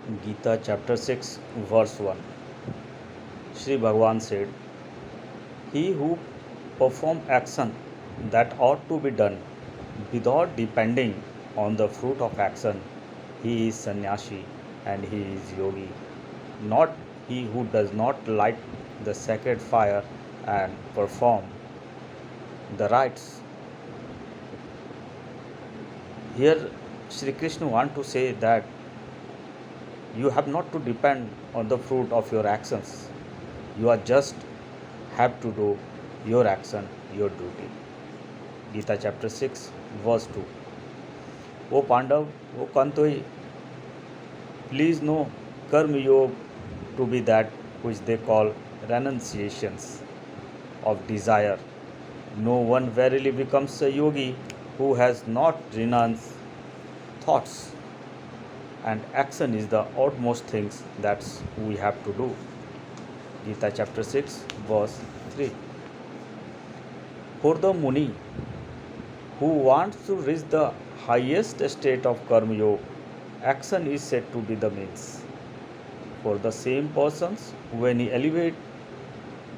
Gita chapter 6 verse 1. Sri Bhagavan said, "He who perform action that ought to be done without depending on the fruit of action, he is sannyasi and he is yogi. Not he who does not light the sacred fire and perform the rites." Here Sri Krishna want to say that you have not to depend on the fruit of your actions. You are just have to do your action, your duty. Gita chapter 6 verse 2. O Pandav, O Kantoi, please know Karma Yoga to be that which they call renunciations of desire. No one verily becomes a yogi who has not renounced thoughts, and action is the utmost things that we have to do. Gita chapter 6 verse 3. For the Muni who wants to reach the highest state of Karma Yoga, action is said to be the means. For the same persons, when he elevates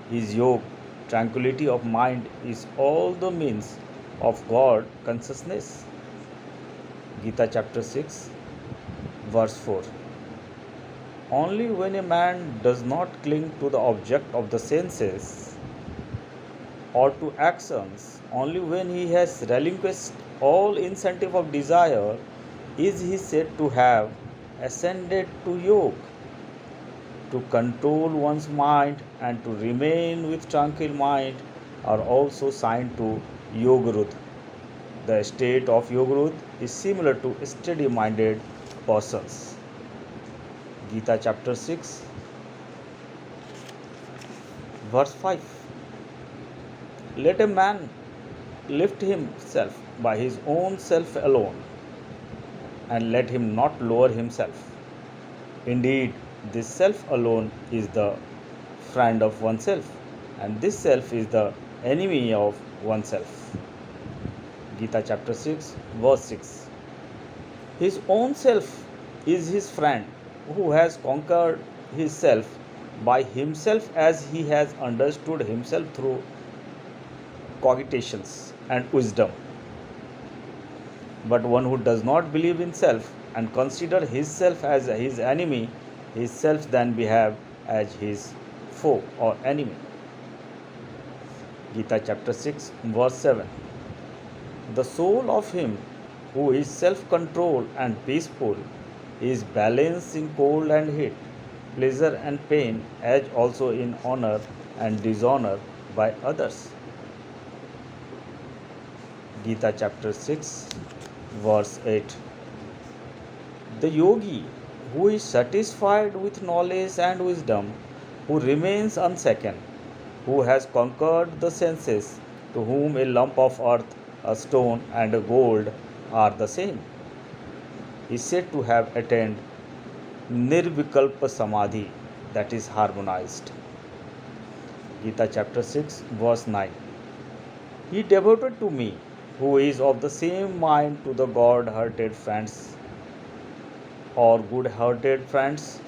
his yoga, tranquility of mind is all the means of God consciousness. Gita chapter 6 verse 4. Only when a man does not cling to the object of the senses or to actions, only when he has relinquished all incentive of desire, is he said to have ascended to yoga. To control one's mind and to remain with tranquil mind are also signed to yogarudh. The state of yogarudh is similar to steady-minded persons. Gita chapter 6 verse 5. Let a man lift himself by his own self alone, and let him not lower himself. Indeed, this self alone is the friend of oneself, and this self is the enemy of oneself. Gita chapter 6 verse 6. His own self is his friend who has conquered his self by himself as he has understood himself through cogitations and wisdom. But one who does not believe in self and consider his self as his enemy, his self then behave as his foe or enemy. Gita chapter 6 verse 7. The soul of him who is self-controlled and peaceful is balanced in cold and heat, pleasure and pain, as also in honor and dishonor by others. Gita chapter 6 verse 8. The yogi who is satisfied with knowledge and wisdom, who remains unshaken, who has conquered the senses, to whom a lump of earth, a stone, and a gold are the same, is said to have attained nirvikalpa samadhi, that is harmonized. Gita chapter 6 verse 9. He devoted to me, who is of the same mind to the God-hearted friends or good-hearted friends,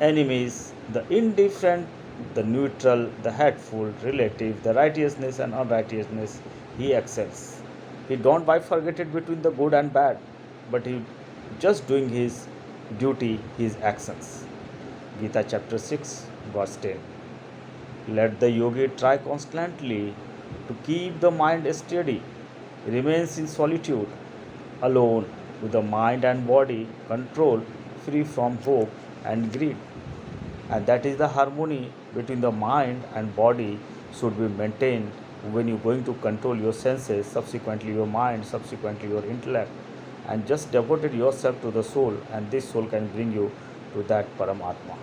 enemies, the indifferent, the neutral, the hateful, relative, the righteousness and unrighteousness, he excels. He don't bifurcate it between the good and bad, but he just doing his duty, his actions. Gita chapter 6 verse 10. Let the yogi try constantly to keep the mind steady, remains in solitude, alone, with the mind and body controlled, free from hope and greed. And that is the harmony between the mind and body should be maintained when you're going to control your senses, subsequently your mind, subsequently your intellect, and just devoted yourself to the soul, and this soul can bring you to that Paramatma.